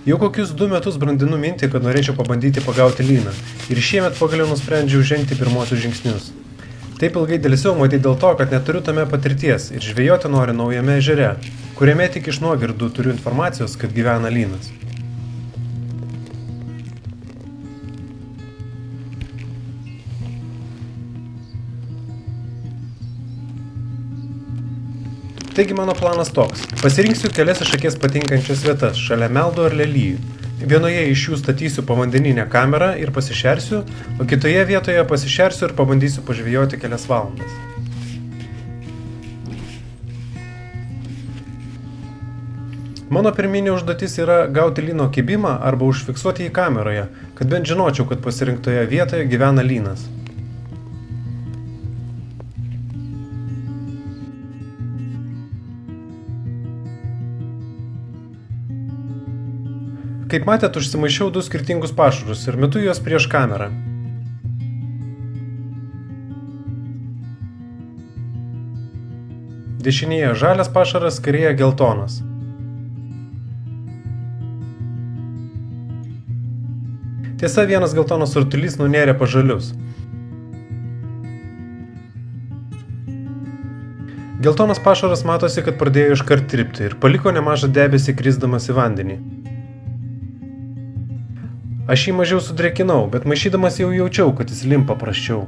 Jau kokius 2 metus brandinu mintį, kad norėčiau pabandyti pagauti lyną ir šiemet pagaliau nusprendžiau žengti pirmosius žingsnius. Taip ilgai dėlsiau matyti dėl to, kad neturiu tame patirties ir žvejoti noriu naujame ežere, kuriame tik iš nuogirdų turiu informacijos, kad gyvena lynas. Taigi mano planas toks. Pasirinksiu kelias iš akies patinkančias vietas šalia meldų ar lelijų. Vienoje iš jų statysiu povandeninę kamerą ir pasišersiu, o kitoje vietoje pasišersiu ir pabandysiu pažvejoti kelias valandas. Mano pirminė užduotis yra gauti lyno kibimą arba užfiksuoti jį kameroje, kad bent žinočiau, kad pasirinktoje vietoje gyvena lynas. Kaip matėt, užsimaišiau 2 skirtingus pašarus ir metu juos prieš kamerą. Dešinėje žalias pašaras, kairėje geltonas. Tiesa, vienas geltonas rutulys nunėrė pažalius. Geltonas pašaras matosi, kad pradėjo iškart tirpti ir paliko nemažą debesį krisdamas į vandenį. Aš jį mažiau sudrėkinau, bet maišydamas jau jaučiau, kad jis limpa prasčiau.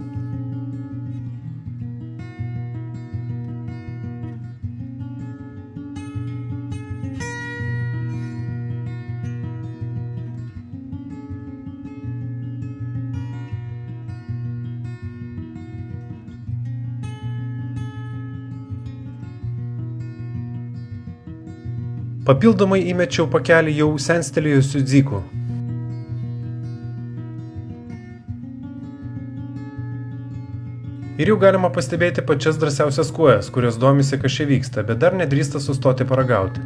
Papildomai įmečiau pakelį jau senstelėjusių dzykų. Ir jau galima pastebėti pačias drąsiausias kuojas, kurios domisi, kas čia vyksta, bet dar nedrįsta sustoti paragauti.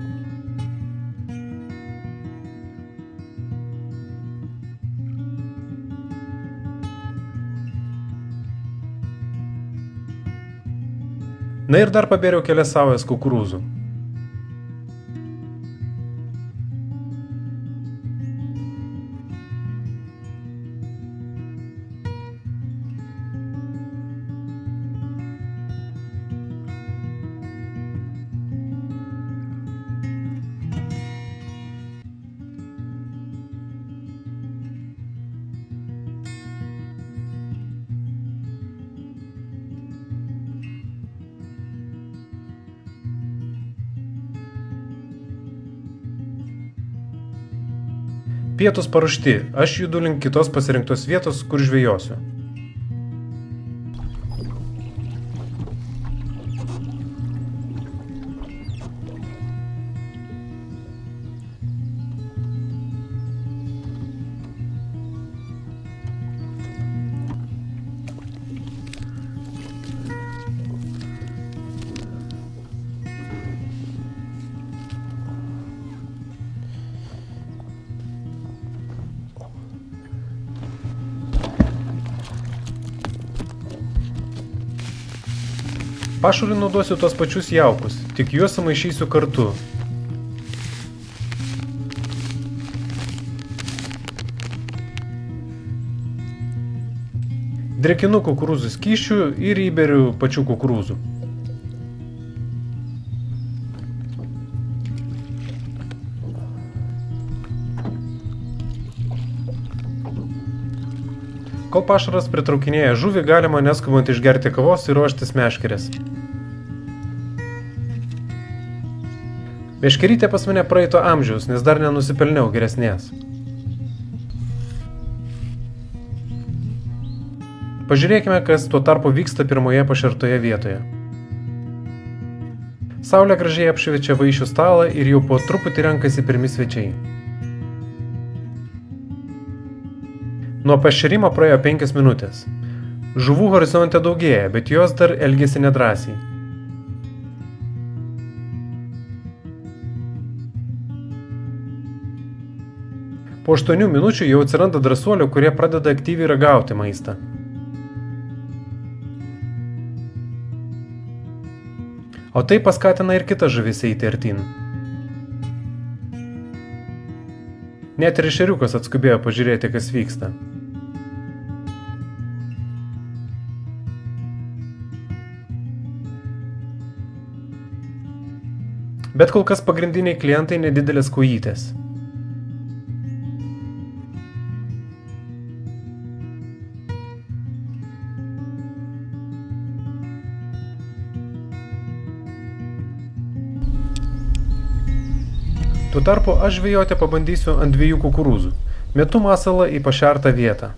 Na ir dar pabėriau kelias saujas kukurūzų. Pietus paruošti, aš judu link kitos pasirinktos vietos, kur žvejosiu. Pašarui naudosiu tos pačius jaukus, tik juos sumaišysiu kartu. Drėkinu kukurūzų skysčių ir įberiu pačių kukurūzų. Kol pašaras pritraukinėja žuvį, galima neskubant išgerti kavos ir ruoštis meškerės. Meškerytė pas mane praeito amžiaus, nes dar nenusipelniau geresnės. Pažiūrėkime, kas tuo tarpu vyksta pirmoje pašertoje vietoje. Saulė gražiai apšviečia vaišių stalą ir jau po truputį renkasi pirmi svečiai. Nuo pašerimo praėjo 5 minutės. Žuvų horizonte daugėja, bet jos dar elgiasi nedrąsiai. Po 8 minučių jau atsiranda drąsuolių, kurie pradeda aktyviai ragauti maistą. O tai paskatina ir kitas žuvis eiti artyn. Net ir ešeriukas atskubėjo pažiūrėti, kas vyksta. Bet kol kas pagrindiniai klientai nedidelės kojytės. Tuo tarpu aš žvejoti pabandysiu ant 2 kukurūzų. Metu masalą į pašertą vietą.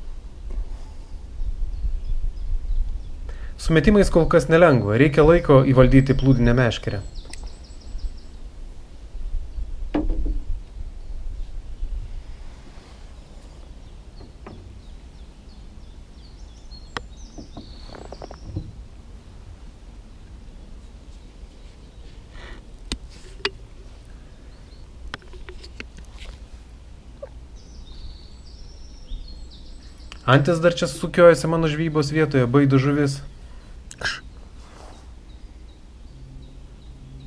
Su metimais kol kas nelengva, reikia laiko įvaldyti plūdinę meškerę. Antis dar čia sukiojasi mano žvejybos vietoje, baido žuvis.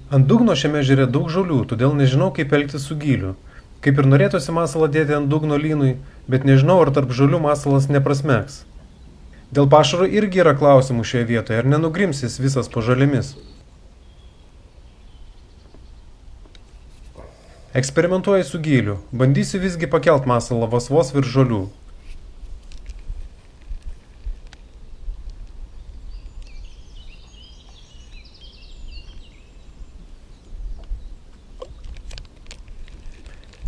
Ant dugno šiame ežere daug žolių, todėl nežinau, kaip elgtis su gyliu. Kaip ir norėtųsi masalą dėti ant dugno lynui, bet nežinau, ar tarp žolių masalas neprasmegs. Dėl pašaro irgi yra klausimų šioje vietoje, ar nenugrimsis visas po žolėmis. Eksperimentuoju su gyliu, bandysiu visgi pakelt masalą vos virš žolių.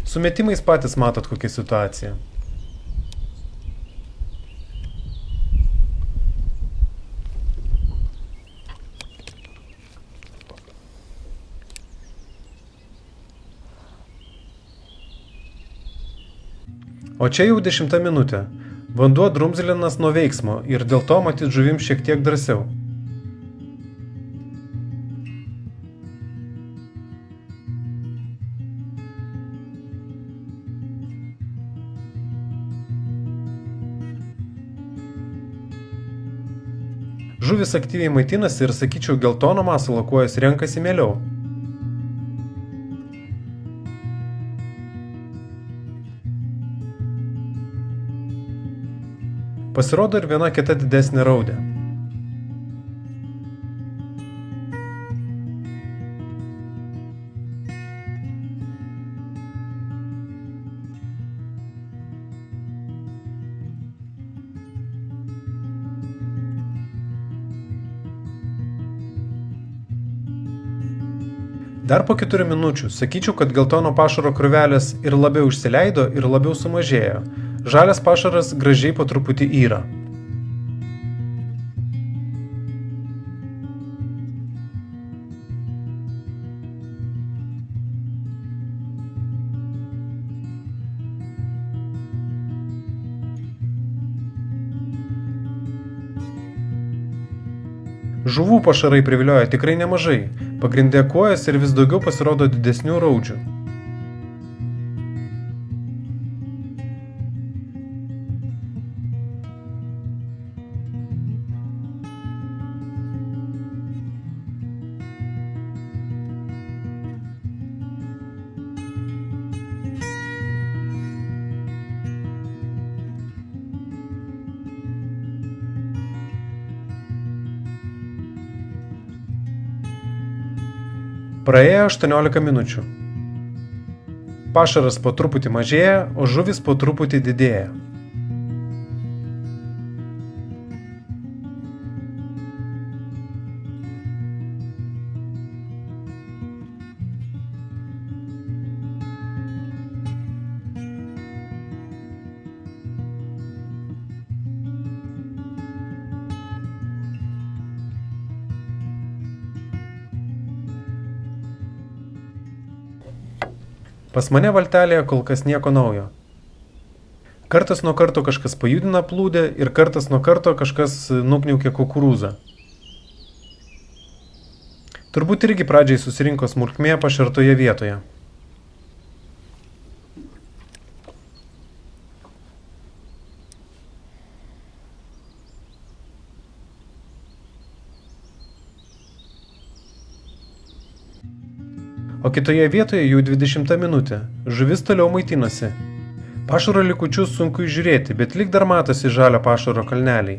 Su metimais patys matot kokią situaciją. O čia jau 10 minutė. Vanduo drumzlinas nuo veiksmo ir dėl to matyt žuvims šiek tiek drąsiau. Žuvis aktyviai maitinasi ir, sakyčiau, geltono masalo kuojas renkasi mieliau. Pasirodo ir viena kita didesnė raudė. Dar po 4 minučių sakyčiau, kad geltono pašaro krūvelės ir labiau išsileido ir labiau sumažėjo. Žalias pašaras gražiai po truputį yra. Žuvų pašarai privilioja tikrai nemažai, pagrindė kojas ir vis daugiau pasirodo didesnių raudžių. Praėjo 18 minučių. Pašaras po truputį mažėja, o žuvis po truputį didėja. Pas mane valtelėje kol kas nieko naujo. Kartas nuo karto kažkas pajudina plūdę ir kartas nuo karto kažkas nukniaukė kukurūzą. Turbūt irgi pradžiai susirinko smulkmė pašertoje vietoje. O kitoje vietoje jau 20 minutė. Žuvis toliau maitinasi. Pašaro likučius sunku įžiūrėti, bet lyg dar matosi žalio pašaro kalneliai.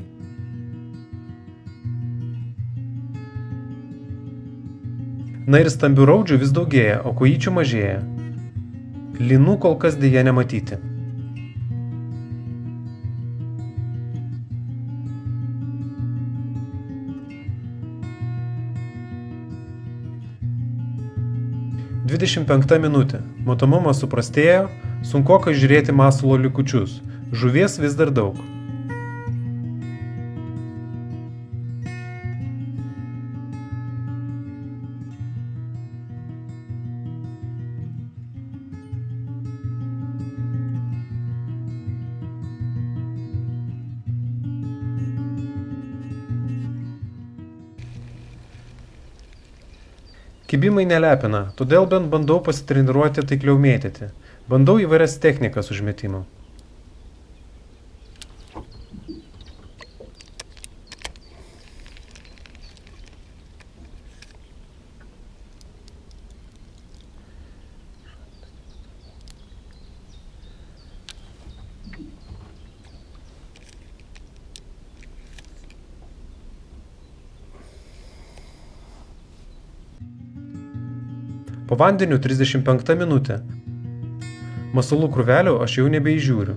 Na ir stambių raudžių vis daugėja, o kojyčių mažėja. Linų kol kas dėja nematyti. Dvidešimt penkta minutė. Matomumas suprastėjo, sunkoka žiūrėti masalo likučius. Žuvies vis dar daug. Kibimai nelepina, todėl bent bandau pasitreniruoti taikliau mėtyti. Bandau įvairias technikas užmetimo. Po vandeniu 35 minutė. Masalų krūvelių aš jau nebeįžiūriu.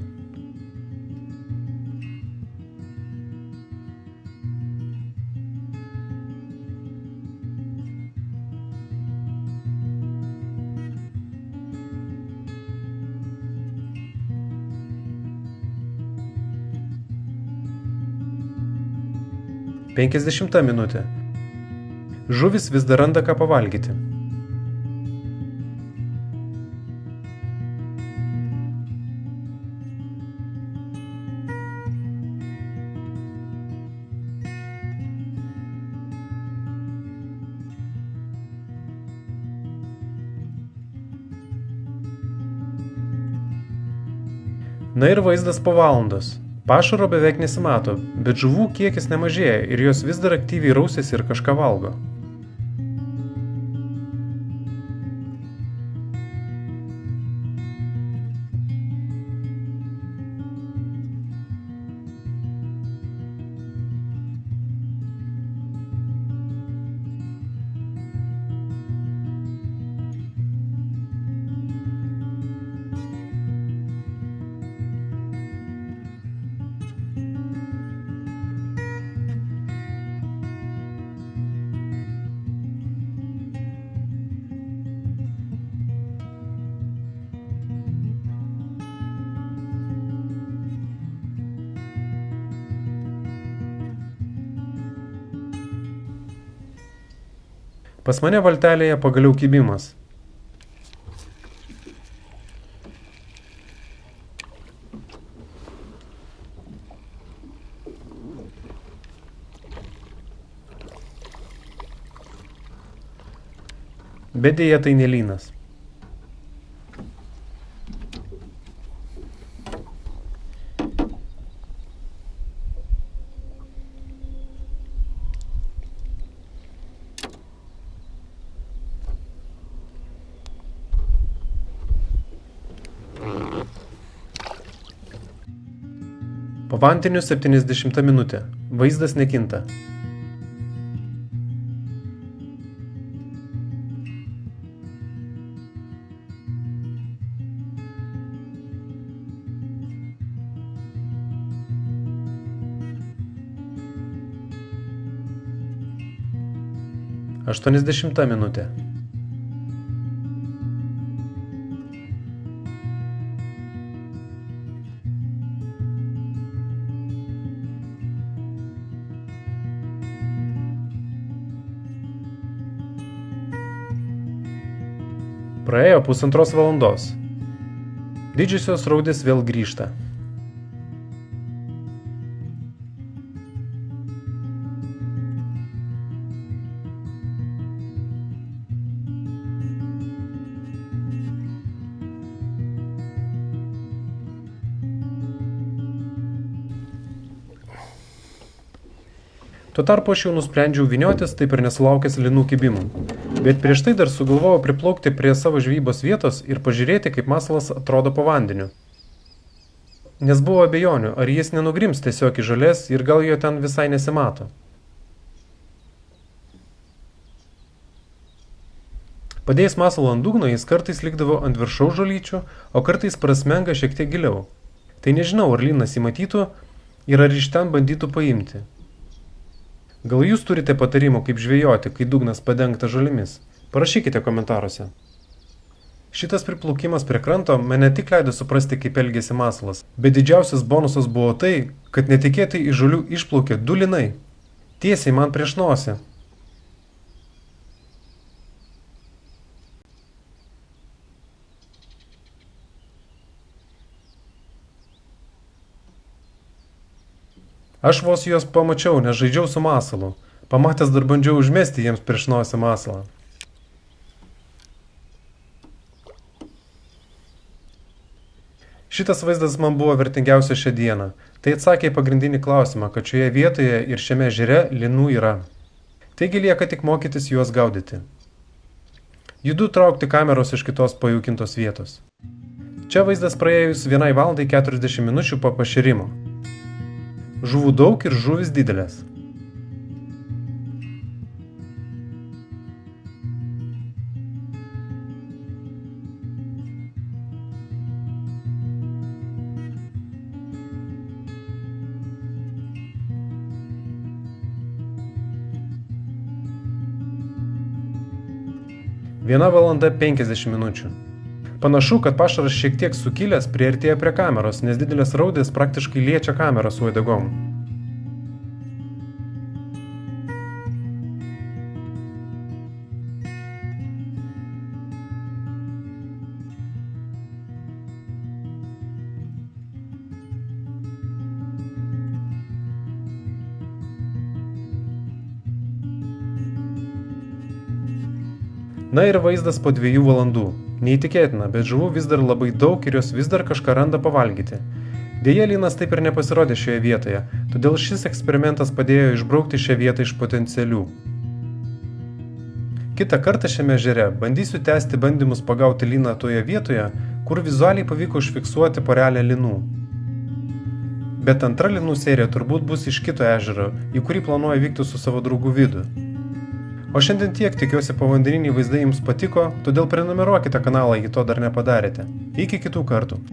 Penkiasdešimta minutė. Žuvis vis dar randa ką pavalgyti. Na ir vaizdas po valandos. Pašaro beveik nesimato, bet žuvų kiekis nemažėja ir jos vis dar aktyviai rausiasi ir kažką valgo. Pas mane valtelėje pagaliau kibimas. Bet dėja tai ne lynas. Po vandeniu 70 minutė. Vaizdas nekinta. Aštuoniasdešimta minutė. Praėjo 1,5 valandos. Didžiosios raudės vėl grįžta. Tuo tarpu aš jau nusprendžiau vyniotis, taip ir nesulaukęs linų kibimų. Bet prieš tai dar sugalvojau priplaukti prie savo žvejybos vietos ir pažiūrėti, kaip masalas atrodo po vandeniu. nes buvo abejonių, ar jis nenugrims tiesiog į žolės ir gal jo ten visai nesimato. Padėjus masalą ant dugno, jis kartais likdavo ant viršaus žolyčių, o kartais prasmenga šiek tiek giliau. Tai nežinau, ar lynas jį matytų ir ar iš ten bandytų paimti. Gal jūs turite patarimų, kaip žvejoti, kai dugnas padengtas žolėmis? Parašykite komentaruose. Šitas priplaukimas prie kranto mane tik leido suprasti, kaip elgėsi masalas, bet didžiausias bonusas buvo tai, kad netikėtai iš žolių išplaukė 2 lynai. Tiesiai man prieš nosį. Aš vos juos pamačiau, nes žaidžiau su masalu. Pamatęs dar bandžiau užmesti jiems prieš nosį masalą. Šitas vaizdas man buvo vertingiausias šią dieną. Tai atsakė į pagrindinį klausimą, kad šioje vietoje ir šiame ežere lynų yra. Taigi lieka tik mokytis juos gaudyti. Judu traukti kameros iš kitos pajaukintos vietos. Čia vaizdas praėjus 1 valandai 40 minučių po pašėrimo. Žuvų daug ir žuvis didelės. Viena valanda 50 minučių. Panašu, kad pašaras šiek tiek sukilęs priartėja prie kameros, nes didelės raudės praktiškai liečia kamerą su uodegom. Na ir vaizdas po 2 valandų. Neįtikėtina, bet žuvų vis dar labai daug ir jos vis dar kažką randa pavalgyti. Deja, lynas taip ir nepasirodė šioje vietoje, todėl šis eksperimentas padėjo išbraukti šią vietą iš potencialių. Kitą kartą šiame ežere bandysiu tęsti bandymus pagauti lyną toje vietoje, kur vizualiai pavyko užfiksuoti porelę lynų. Bet antra lynų serija turbūt bus iš kito ežero, į kurį planuoju vykti su savo draugu Vidu. O šiandien tiek, tikiuosi povandeniniai vaizdai jums patiko, todėl prenumeruokite kanalą, jei to dar nepadarėte. Iki kitų kartų.